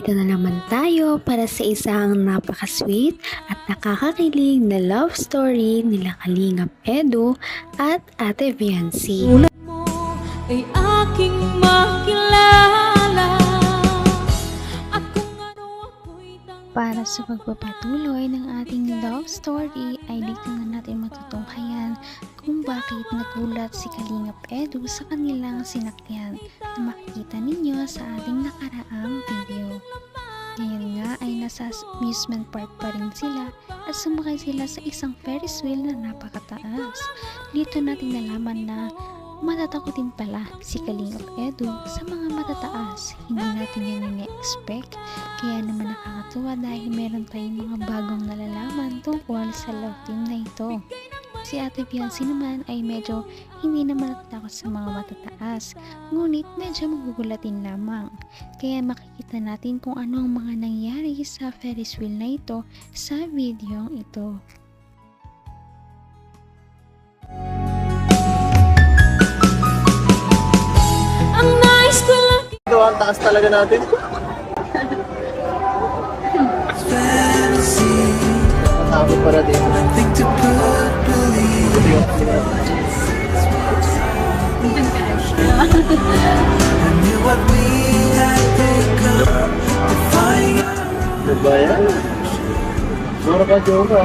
Narito na naman tayo para sa isang napaka-sweet at nakakakilig na love story nila Kalingap Edu at Ate Viancy. Tulad mo ay aking makilala at kung ano ako'y Para sa pagpapatuloy ng ating love story ay dito na natin matutunghayan kung bakit nagulat si Kalingap Edu sa kanilang sinakyan na makikita ninyo sa ating nakaraang video. Ngayon nga ay nasa amusement park pa rin sila at sumakay sila sa isang Ferris wheel na napakataas. Dito natin nalaman na matatakotin pala si Kalingap Edu sa mga matataas. Hindi natin yan ini-expect. Kaya naman nakakatuwa dahil meron tayong mga bagong nalalaman tungkol sa love team na ito. Si Ate Viancy naman ay medyo hindi naman natatakot sa mga matataas, ngunit medyo magugulatin lamang. Kaya makikita natin kung ano ang mga nangyari sa Ferris wheel na ito sa video ito. ang nais ko lang. Ito, ang taas talaga natin. Matapos para din. Diba yan? Sura ka, Joka.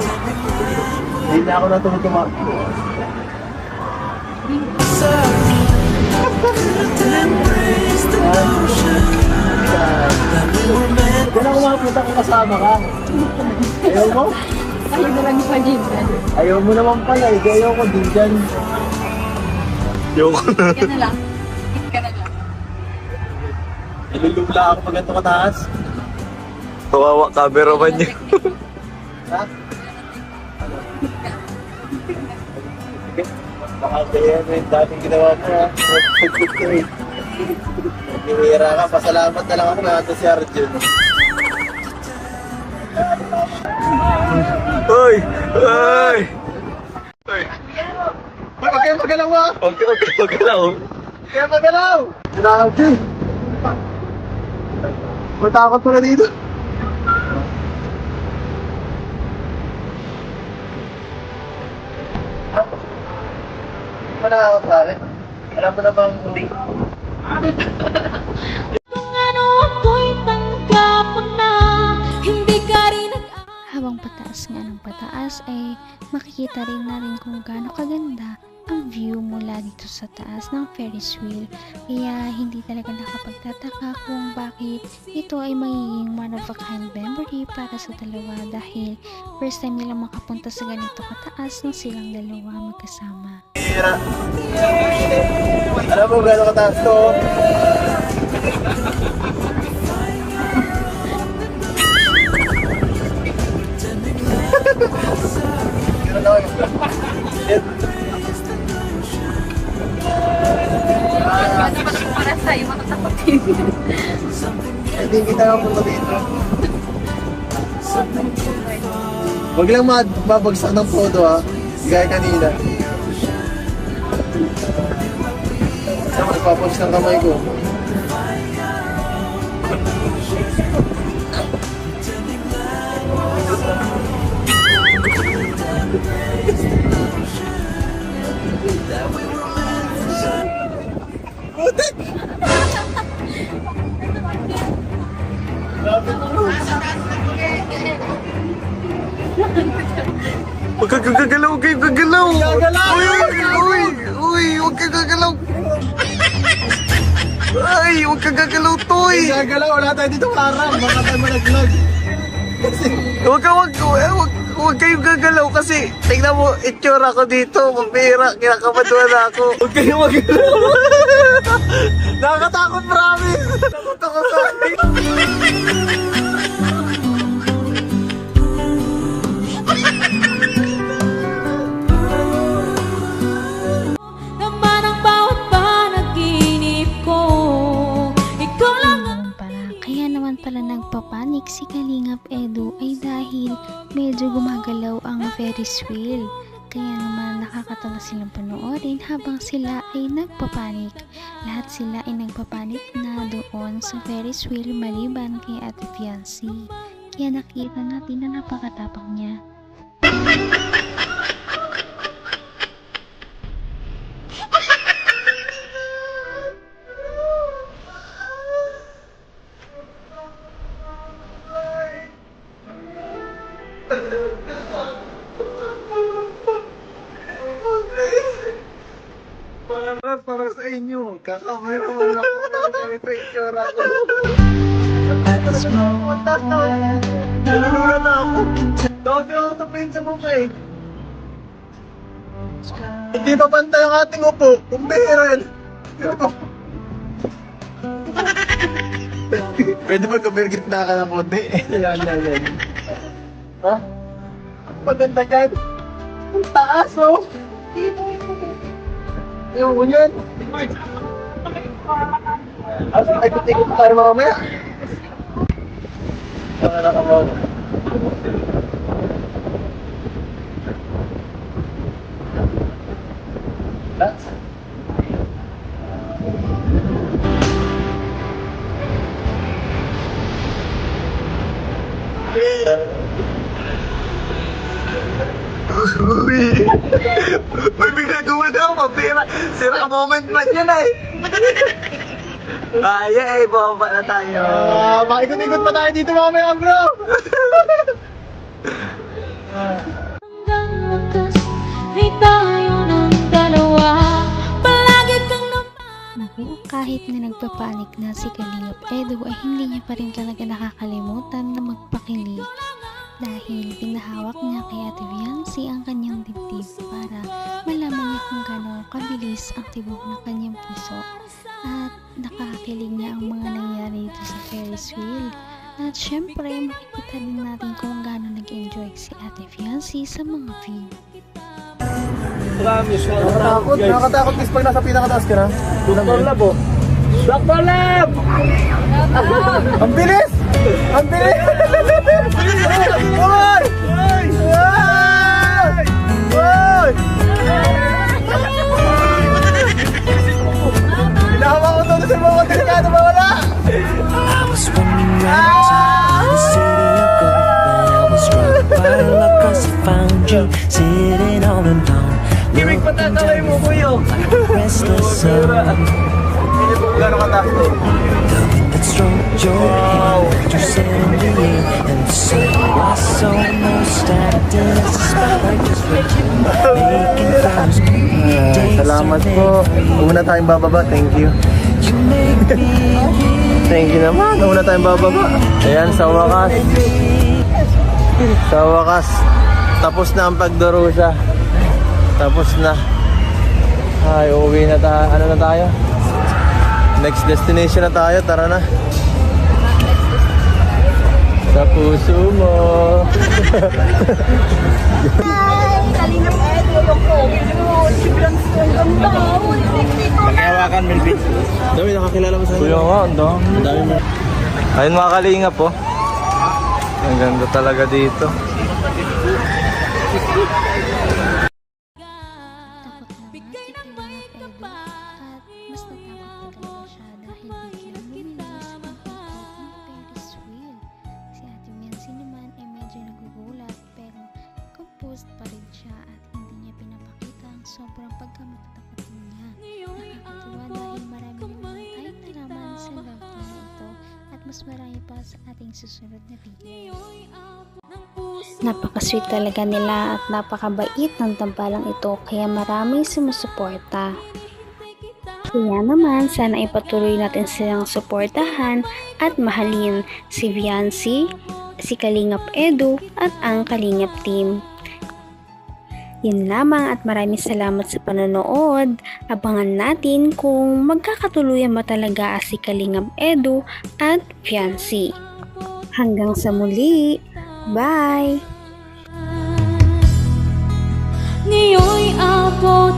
Hindi na ako natutuma. Kung ako makapunta kung kasama ka. Ayaw mo? Ayaw na lang pa din. Ayaw mo naman pala eh. Ayaw ko din dyan. Ayaw ko na. Ka na lang. Ka na lang. Nalulugla ako pag ito kataas. Kawawa cameraman niya. Ha? Baka kaya yung dating ginawa mo ha. Nagihira ka. Pasalamat na lang ako na ito si Arjun. Hoy! Hoy! Hoy! Huwag kayo magalaw ha! Huwag ka magalaw. Kaya magalaw! Grabe! Matakot mo na dito. Manakakot pare. Alam mo na bang huli? Kung ano ako'y tanggap mo na hindi ka rin Habang pataas nga ng pataas ay makikita rin natin kung gaano kaganda ang view mula dito sa taas ng Ferris wheel. Kaya hindi talaga nakapagtataka kung bakit ito ay magiging one of a kind memory para sa dalawa dahil first time nilang makapunta sa ganito kataas ng silang dalawa magkasama. Hira. Alam mo gano'ng kataas to? Gano'n ako yung Para sa'yo, matatakotin. hindi kita nga punta dito. Huwag lang mabagsak ng photo ha. Gaya kanina. Ako nagpapost ng kamay ko. Huwag ka gagalaw, huwag kayo gagalaw. Gagalaw! Uy, huwag ka gagalaw. Ay, huwag ka gagalaw, Toy. Gagalaw, wala tayo dito karang. Baka tayo malaglag. Huwag kayong gagalaw kasi tingnan mo, itsura ko dito, mapira, kinakamaduan na ako. Huwag kayong magalaw. Nakakatakot, promise! Takot ako sa naman ang bawat panaginip ko. Ikaw lang ang Kaya naman pala nagpapanik si Kalingap Edu ay dahil medyo gumagalaw ang Ferris wheel. Kaya naman nakakatawa silang panoorin habang sila ay nagpapanik. Lahat sila ay nagpapanik na doon sa Ferris wheel maliban kay Ate Fiancé. Kaya nakita natin na napakatapang niya. Para sa inyo. Kakamay naman ako. Ito yung tsura ko. Nalulura na ako. Dati ako tapain sa mukha eh. Hindi pa pantay ang ating upo. Kumbirin. Pwede ba kumirgit na ka ng konti? Yan. Ha? Maganda yan. Ang taas oh. Yung yan. Ay, kutikot tayo mamaya. Para nakamaw. Uy! May bigla gumagaw mo, pera. Sira moment man yan ay. Ay, bomba na tayo. Makikot-ikot pa tayo dito mamaya, bro. Hanggang wakas ay tayo ng dalawa. Palagi kang Naku, kahit na nagpapanik na si Kalingap Edu ay hindi niya pa rin talaga nakakalimutan na magpakilig. Dahil pinahawak niya kay Ate Fiancé ang kanyang dibdib para malaman niya kung gaano kabilis ang tibok ng kanyang puso. At nakakakilig niya ang mga nangyari dito sa Ferris wheel. At syempre, makikita din natin kung gaano nag-enjoy si Ate Fiancé sa mga film. Nakakatakot guys pag nasa pinakataas ka na. Dr. Lab oh. Dr. Lab! Ang bilis! Ang bilis! Hoy! Hoy! Hoy! Hinahawa ko to sa mga delikado mawala! I was running round the city of gold. I was struck by luck 'cause I found you sitting all alone. Gimik patataway mo, kuyo! Restless soul. Hindi po gano'ng kataas to. The wind that stroked your hair, you said in the air, and the sun was almost out in the spotlight just for you, making flowers days. Salamat po. Una tayong bababa. Thank you. You make me Thank you naman. Una tayong bababa. Ayan, sa wakas. Sa wakas. Tapos na ang pagdurusa. Tapos na. Ay, uuwi na tayo. Ano na tayo? Next destination na tayo. Tara na. Sa puso mo. Kalingap Edu, yung COVID mo. Sobrang ganda. Hawakan, Melvin. Dami, nakakilala mo sa inyo. Kuya nga, ang dami mo. Ayun mga kalingap po. Ang ganda talaga dito. Pa rin siya at hindi niya pinapakita ang sobrang pagkamatatakot niya. Nakakatuwa dahil marami naman tayong nalaman sa love team ito at mas marami pa sa ating susunod na video. Napaka-sweet talaga nila at napakabait ng tambalang ito kaya maraming sumusuporta. Kaya naman sana ipatuloy natin silang suportahan at mahalin si Fiancé, si Kalingap Edu at ang Kalingap team. Yun lamang at maraming salamat sa panonood. Abangan natin kung magkakatuluyan ba talaga si Kalingap Edu at Fiancé. Hanggang sa muli. Bye! Ngayon'y abot